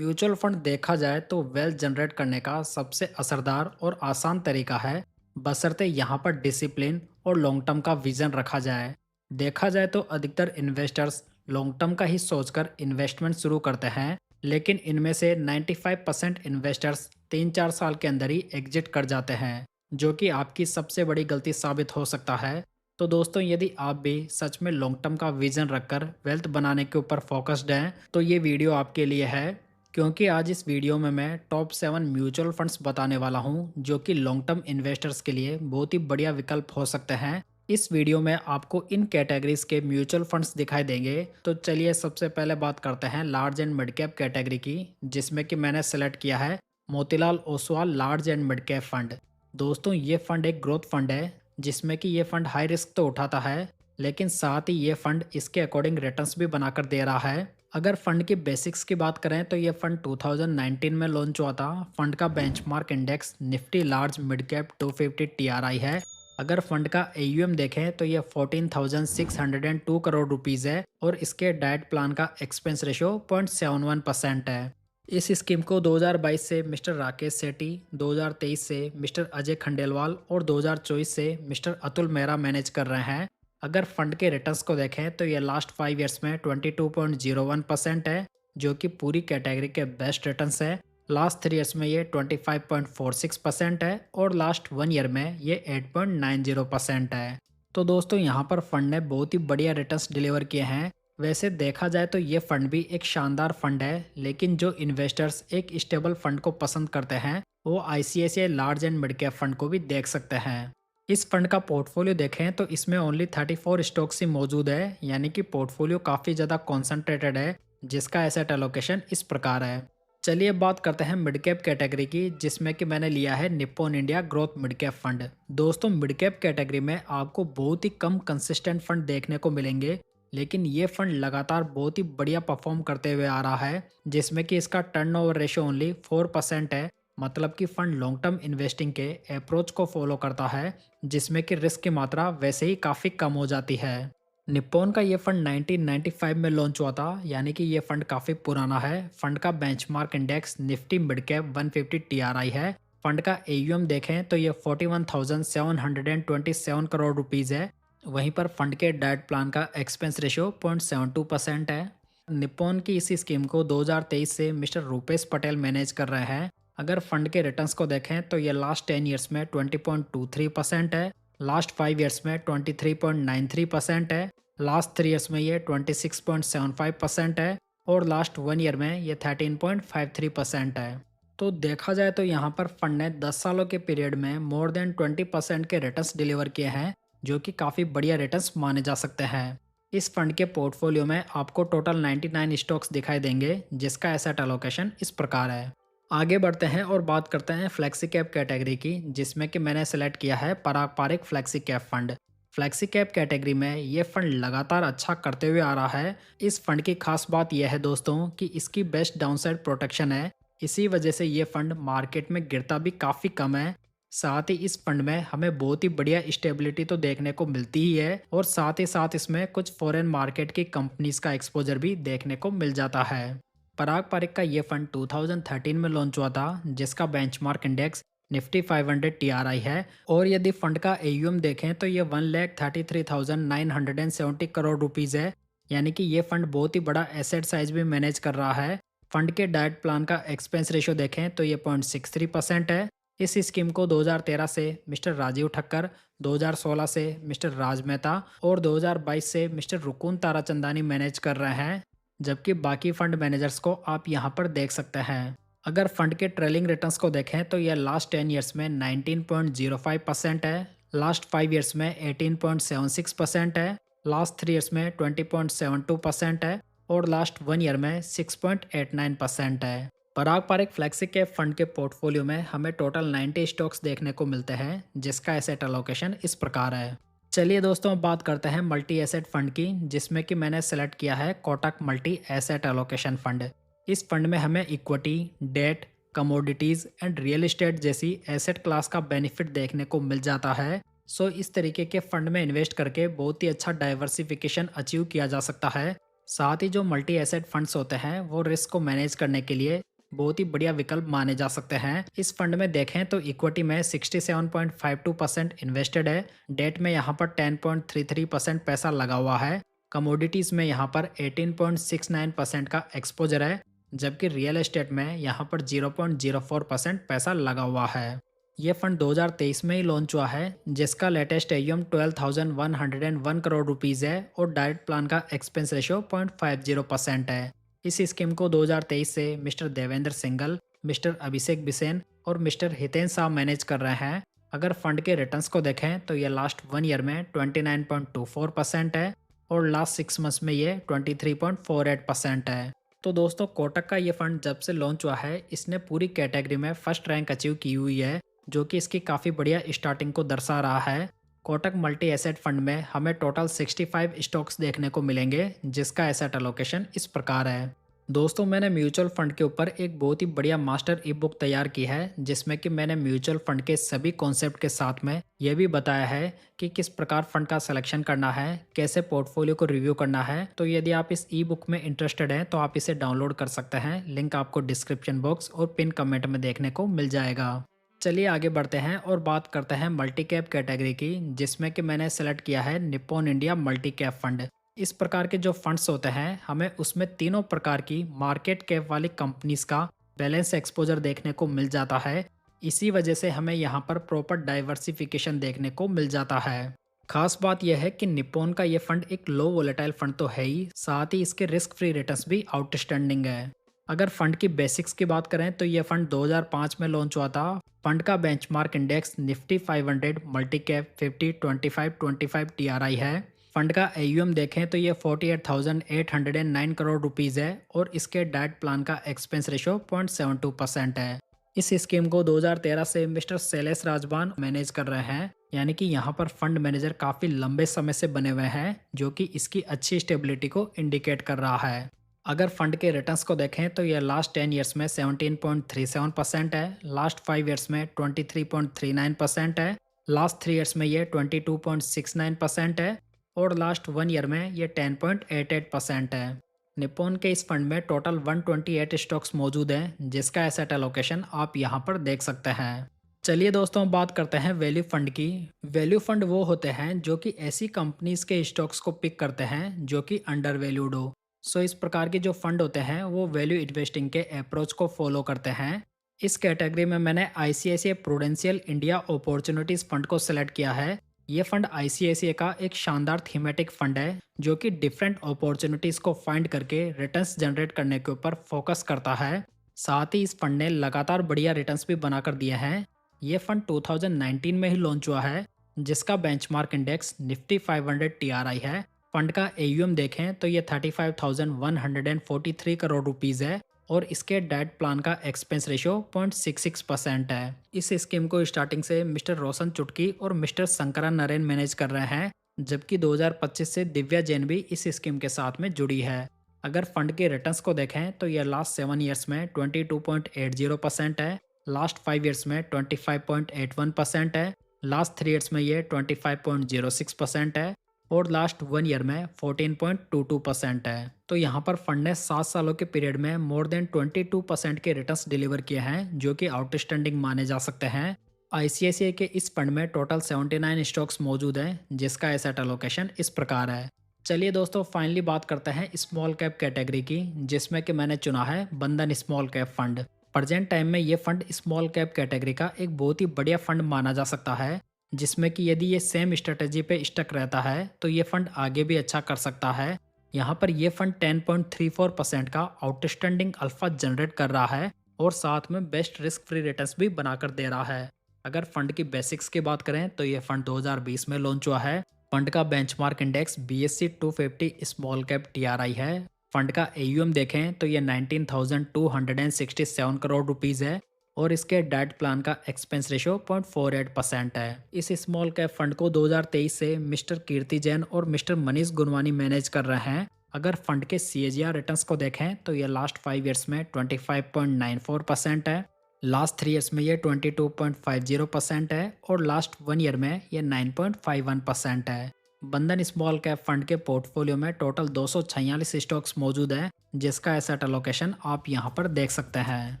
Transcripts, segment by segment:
Mutual fund देखा जाए तो वेल्थ जनरेट करने का सबसे असरदार और आसान तरीका है, बशर्ते यहाँ पर डिसिप्लिन और लॉन्ग टर्म का विजन रखा जाए। देखा जाए तो अधिकतर इन्वेस्टर्स लॉन्ग टर्म का ही सोचकर इन्वेस्टमेंट शुरू करते हैं, लेकिन इनमें से 95% इन्वेस्टर्स 3-4 साल के अंदर ही एग्जिट कर जाते हैं, जो कि आपकी सबसे बड़ी गलती साबित हो सकता है। तो दोस्तों, यदि आप भी सच में लॉन्ग टर्म का विजन रखकर वेल्थ बनाने के ऊपर फोकस्ड हैं, तो ये वीडियो आपके लिए है, क्योंकि आज इस वीडियो में मैं टॉप 7 म्यूचुअल फंड्स बताने वाला हूं जो कि लॉन्ग टर्म इन्वेस्टर्स के लिए बहुत ही बढ़िया विकल्प हो सकते हैं। इस वीडियो में आपको इन कैटेगरीज के म्यूचुअल फंड्स दिखाई देंगे। तो चलिए सबसे पहले बात करते हैं large and mid cap category की, जिसमें कि मैंने सेलेक्ट किया है Motilal Oswal large and mid cap fund. दोस्तों, ये फंड एक ग्रोथ फंड है, जिसमें कि ये फंड हाई रिस्क तो उठाता है, लेकिन साथ ही ये फंड इसके अकॉर्डिंग रिटर्न्स भी बनाकर दे रहा है। अगर फंड की बेसिक्स की बात करें तो ये फंड 2019 में लॉन्च हुआ था। फंड का benchmark index Nifty large mid cap 250 TRI है। अगर फंड का एयूएम देखें तो ये 14,602 करोड़ रुपीस है और इसके डाइट प्लान का एक्सपेंस रेशियो 0.71% है। इस स्कीम को 2022 से मिस्टर राकेश सेठी, 2023 से मिस्टर अजय खंडेलवाल और 2024 से मिस्टर अतुल मेहरा मैनेज कर रहे हैं। अगर फंड के रिटर्न्स को देखें तो ये लास्ट 5 ईयर्स में 22.01% है, जो कि पूरी कैटेगरी के बेस्ट रिटर्न्स है। लास्ट 3 ईयर्स में ये 25.46% है और लास्ट 1 ईयर में ये 8.90% है। तो दोस्तों, यहाँ पर फंड ने बहुत ही बढ़िया रिटर्न्स डिलीवर किए हैं। वैसे देखा जाए तो ये फंड भी एक शानदार फंड है, लेकिन जो इन्वेस्टर्स एक स्टेबल फंड को पसंद करते हैं वो ICICI large and mid cap fund को भी देख सकते हैं। इस फंड का पोर्टफोलियो देखें तो इसमें ओनली 34 स्टॉक्स ही मौजूद है, यानी कि पोर्टफोलियो काफ़ी ज़्यादा कॉन्सेंट्रेटेड है, जिसका एसेट एलोकेशन इस प्रकार है। चलिए अब बात करते हैं मिड कैप कैटेगरी की, जिसमें कि मैंने लिया है Nippon India growth mid cap fund. दोस्तों, मिड कैप कैटेगरी में आपको बहुत ही कम कंसिस्टेंट फंड देखने को मिलेंगे, लेकिन ये फंड लगातार बहुत ही बढ़िया परफॉर्म करते हुए आ रहा है, जिसमें कि इसका टर्नओवर रेशियो ओनली 4% है। मतलब कि फंड लॉन्ग टर्म इन्वेस्टिंग के अप्रोच को फॉलो करता है, जिसमें कि रिस्क की मात्रा वैसे ही काफ़ी कम हो जाती है। निप्पॉन का ये फंड 1995 में लॉन्च हुआ था, यानी कि ये फंड काफ़ी पुराना है। फंड का benchmark index Nifty mid cap 150 TRI है। फंड का एयूएम देखें तो ये 41,727 करोड़ रुपीज़ है। वहीं पर फंड के डाइट प्लान का एक्सपेंस रेशियो 0.72% है। निप्पॉन की इसी स्कीम को 2023 से मिस्टर रूपेश पटेल मैनेज कर रहे हैं। अगर फंड के रिटर्न्स को देखें तो ये लास्ट 10 ईयर्स में 20.23% है, लास्ट 5 ईयर्स में 23.93% है, लास्ट 3 ईयर्स में ये 26.75% है और लास्ट 1 ईयर में ये 13.53% है। तो देखा जाए तो यहाँ पर फंड ने 10 सालों के पीरियड में मोर देन 20% के रिटर्न्स डिलीवर किए हैं, जो कि काफ़ी बढ़िया रिटर्न्स माने जा सकते हैं। इस फंड के पोर्टफोलियो में आपको टोटल 99 स्टॉक्स दिखाई देंगे, जिसका एसेट एलोकेशन इस प्रकार है। आगे बढ़ते हैं और बात करते हैं फ्लेक्सी कैप कैटेगरी की, जिसमें कि मैंने सेलेक्ट किया है Parag Parikh flexi cap fund. Flexi cap category में ये फंड लगातार अच्छा करते हुए आ रहा है। इस फंड की खास बात यह है दोस्तों कि इसकी बेस्ट डाउनसाइड प्रोटेक्शन है। इसी वजह से ये फंड मार्केट में गिरता भी काफ़ी कम है। साथ ही इस फंड में हमें बहुत ही बढ़िया स्टेबिलिटी तो देखने को मिलती ही है और साथ ही साथ इसमें कुछ फॉरेन मार्केट की कंपनीज का एक्सपोजर भी देखने को मिल जाता है। पराग पारिक का ये फंड 2013 में लॉन्च हुआ था, जिसका बेंचमार्क इंडेक्स निफ्टी 500 टीआरआई है और यदि फंड का एयूएम देखें तो ये 1,33,970 करोड़ रुपीज़ है, यानी कि ये फंड बहुत ही बड़ा एसेट साइज भी मैनेज कर रहा है। फंड के डाइट प्लान का एक्सपेंस रेशियो देखें तो ये 0.63% है। इस स्कीम को 2013 से मिस्टर राजीव ठक्कर, 2016 से मिस्टर राज मेहता और 2022 से मिस्टर रुकुन ताराचंदानी मैनेज कर रहे हैं, जबकि बाकी फंड मैनेजर्स को आप यहां पर देख सकते हैं। अगर फंड के ट्रेलिंग रिटर्न्स को देखें तो यह लास्ट 10 ईयर्स में 19.05% है, लास्ट 5 ईयर्स में 18.76% है, लास्ट 3 ईयर्स में 20.72% है और लास्ट 1 ईयर में 6.89% है। Parag Parikh flexi cap fund के पोर्टफोलियो में हमें टोटल 90 स्टॉक्स देखने को मिलते हैं, जिसका एसेट एलोकेशन इस प्रकार है। चलिए दोस्तों, अब बात करते हैं मल्टी एसेट फंड की, जिसमें कि मैंने सेलेक्ट किया है Kotak multi asset allocation fund. इस फंड में हमें equity, debt, commodities and real estate जैसी एसेट क्लास का बेनिफिट देखने को मिल जाता है। सो इस तरीके के फंड में इन्वेस्ट करके बहुत ही अच्छा डाइवर्सिफिकेशन अचीव किया जा सकता है। साथ ही जो मल्टी एसेट फंड्स होते हैं वो रिस्क को मैनेज करने के लिए बहुत ही बढ़िया विकल्प माने जा सकते हैं। इस फंड में देखें तो इक्विटी में 67.52% इन्वेस्टेड है, डेट में यहाँ पर 10.33% पैसा लगा हुआ है, कमोडिटीज़ में यहाँ पर 18.69% का एक्सपोजर है, जबकि रियल एस्टेट में यहाँ पर 0.04% पैसा लगा हुआ है। ये फंड 2023 में ही लॉन्च हुआ है, जिसका लेटेस्ट एयूएम 12,101 करोड़ रुपीज़ है और डायरेक्ट प्लान का एक्सपेंस रेशियो 0.50% है। इस स्कीम को 2023 से मिस्टर देवेंद्र सिंघल, मिस्टर अभिषेक बिसेन और मिस्टर हितेन शाह मैनेज कर रहे हैं। अगर फंड के रिटर्न्स को देखें तो ये लास्ट 1 ईयर में 29.24% है और लास्ट 6 मंथ्स में ये 23.48% है। तो दोस्तों, कोटक का ये फंड जब से लॉन्च हुआ है, इसने पूरी कैटेगरी में फर्स्ट रैंक अचीव की हुई है, जो कि इसकी काफ़ी बढ़िया स्टार्टिंग को दर्शा रहा है। कोटक मल्टी एसेट फंड में हमें टोटल 65 स्टॉक्स देखने को मिलेंगे, जिसका एसेट एलोकेशन इस प्रकार है। दोस्तों, मैंने म्यूचुअल फंड के ऊपर एक बहुत ही बढ़िया मास्टर ई बुक तैयार की है, जिसमें कि मैंने म्यूचुअल फंड के सभी कॉन्सेप्ट के साथ में यह भी बताया है कि किस प्रकार फंड का सिलेक्शन करना है, कैसे पोर्टफोलियो को रिव्यू करना है। तो यदि आप इस ई बुक में इंटरेस्टेड हैं तो आप इसे डाउनलोड कर सकते हैं, लिंक आपको डिस्क्रिप्शन बॉक्स और पिन कमेंट में देखने को मिल जाएगा। चलिए आगे बढ़ते हैं और बात करते हैं मल्टी कैप कैटेगरी की, जिसमें कि मैंने सेलेक्ट किया है Nippon India multi cap fund. इस प्रकार के जो फंड्स होते हैं, हमें उसमें तीनों प्रकार की मार्केट कैप वाली कंपनीज का बैलेंस एक्सपोजर देखने को मिल जाता है। इसी वजह से हमें यहाँ पर प्रॉपर डाइवर्सिफिकेशन देखने को मिल जाता है। खास बात यह है कि निप्पॉन का ये फंड एक लो वोलेटाइल फंड तो है ही, साथ ही इसके रिस्क फ्री रिटर्न्स भी आउटस्टैंडिंग है। अगर फंड की बेसिक्स की बात करें तो ये फंड 2005 में लॉन्च हुआ था। फंड का benchmark index Nifty 500 multi cap 50 25 25 TRI है। फंड का एयूएम देखें तो ये 48,809 करोड़ रुपीज़ है और इसके डाइट प्लान का एक्सपेंस रेशो 0.72% है। इस स्कीम को 2013 से मिस्टर शैलेश राजबान मैनेज कर रहे हैं, यानी कि यहाँ पर फंड मैनेजर काफ़ी लंबे समय से बने हुए हैं, जो कि इसकी अच्छी स्टेबिलिटी को इंडिकेट कर रहा है। अगर फंड के रिटर्न्स को देखें तो यह लास्ट 10 ईयर्स में 17.37% है, लास्ट 5 ईयर्स में 23.39% है, लास्ट 3 ईयर्स में ये 22.69% है और लास्ट 1 ईयर में ये 10.88% है। निप्पॉन के इस फंड में टोटल 128 स्टॉक्स मौजूद हैं, जिसका एसेट एलोकेशन आप यहाँ पर देख सकते हैं। चलिए दोस्तों, बात करते हैं वैल्यू फंड की। वैल्यू फंड वो होते हैं जो कि ऐसी कंपनीज के स्टॉक्स को पिक करते हैं जो कि अंडर वैल्यूड हो। इस प्रकार के जो फंड होते हैं वो वैल्यू इन्वेस्टिंग के अप्रोच को फॉलो करते हैं। इस कैटेगरी में मैंने ICICI prudential India opportunities fund को सिलेक्ट किया है। ये फंड आईसीआईसीआई का एक शानदार थीमेटिक फंड है, जो कि डिफरेंट अपॉर्चुनिटीज को फाइंड करके रिटर्न्स जनरेट करने के ऊपर फोकस करता है। साथ ही इस फंड ने लगातार बढ़िया रिटर्न्स भी बनाकर दिए हैं। ये फंड 2019 में ही लॉन्च हुआ है, जिसका बेंचमार्क इंडेक्स निफ्टी 500 टीआरआई है। फंड का एयूएम देखें तो ये 35,143 करोड़ रुपीज़ है और इसके डाइट प्लान का एक्सपेंस रेशियो 0.66% है। इस स्कीम को स्टार्टिंग से मिस्टर रोशन चुटकी और मिस्टर शंकरा नरेन मैनेज कर रहे हैं, जबकि 2025 से दिव्या जैन भी इस स्कीम के साथ में जुड़ी है। अगर फंड के रिटर्न्स को देखें तो यह लास्ट 7 ईयर्स में 22.80% है, लास्ट 5 ईयर्स में 25.81% है, लास्ट 3 ईयर्स में ये 25.06% है और लास्ट 1 ईयर में 14.22% है। तो यहाँ पर फंड ने 7 सालों के पीरियड में मोर देन 22% के रिटर्न्स डिलीवर किए हैं, जो कि आउटस्टैंडिंग माने जा सकते हैं। आईसीआईसीआई के इस फंड में टोटल 79 स्टॉक्स मौजूद हैं, जिसका एसेट एलोकेशन इस प्रकार है। चलिए दोस्तों, फाइनली बात करते हैं स्मॉल कैप कैटेगरी की, जिसमें कि मैंने चुना है बंधन small cap fund. Present time में ये फंड स्मॉल कैप कैटेगरी का एक बहुत ही बढ़िया फंड माना जा सकता है, जिसमें कि यदि ये सेम स्ट्रेटेजी पे स्टक रहता है तो ये फंड आगे भी अच्छा कर सकता है। यहाँ पर ये फंड 10.34% का आउटस्टैंडिंग अल्फा जनरेट कर रहा है और साथ में बेस्ट रिस्क फ्री रिटर्न्स भी बनाकर दे रहा है। अगर फंड की बेसिक्स की बात करें तो ये फंड 2020 में लॉन्च हुआ है। फंड का benchmark index BSE 250 small cap TRI है। फंड का एयूएम देखें तो ये 19,267 करोड़ रुपीज़ है और इसके डाइट प्लान का एक्सपेंस रेशियो 0.48% है। इस स्मॉल कैप फंड को 2023 से मिस्टर कीर्ति जैन और मिस्टर मनीष गुनवानी मैनेज कर रहे हैं। अगर फंड के CAGR रिटर्न्स को देखें तो ये लास्ट 5 ईयर्स में 25.94% है, लास्ट 3 ईयर्स में ये 22.50% है और लास्ट 1 ईयर में ये 9.51% है। बंधन स्मॉल कैप फंड के पोर्टफोलियो में टोटल 246 स्टॉक्स मौजूद हैं, जिसका एसेट एलोकेशन आप यहाँ पर देख सकते हैं।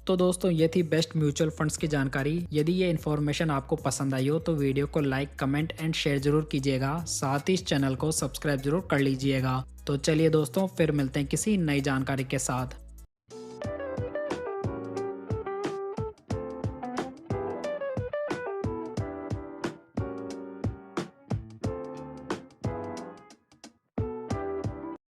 तो दोस्तों ये थी बेस्ट म्यूचुअल फंड्स की जानकारी। यदि ये इन्फॉर्मेशन आपको पसंद आई हो तो वीडियो को लाइक, कमेंट एंड शेयर जरूर कीजिएगा। साथ ही इस चैनल को सब्सक्राइब जरूर कर लीजिएगा। तो चलिए दोस्तों, फिर मिलते हैं किसी नई जानकारी के साथ।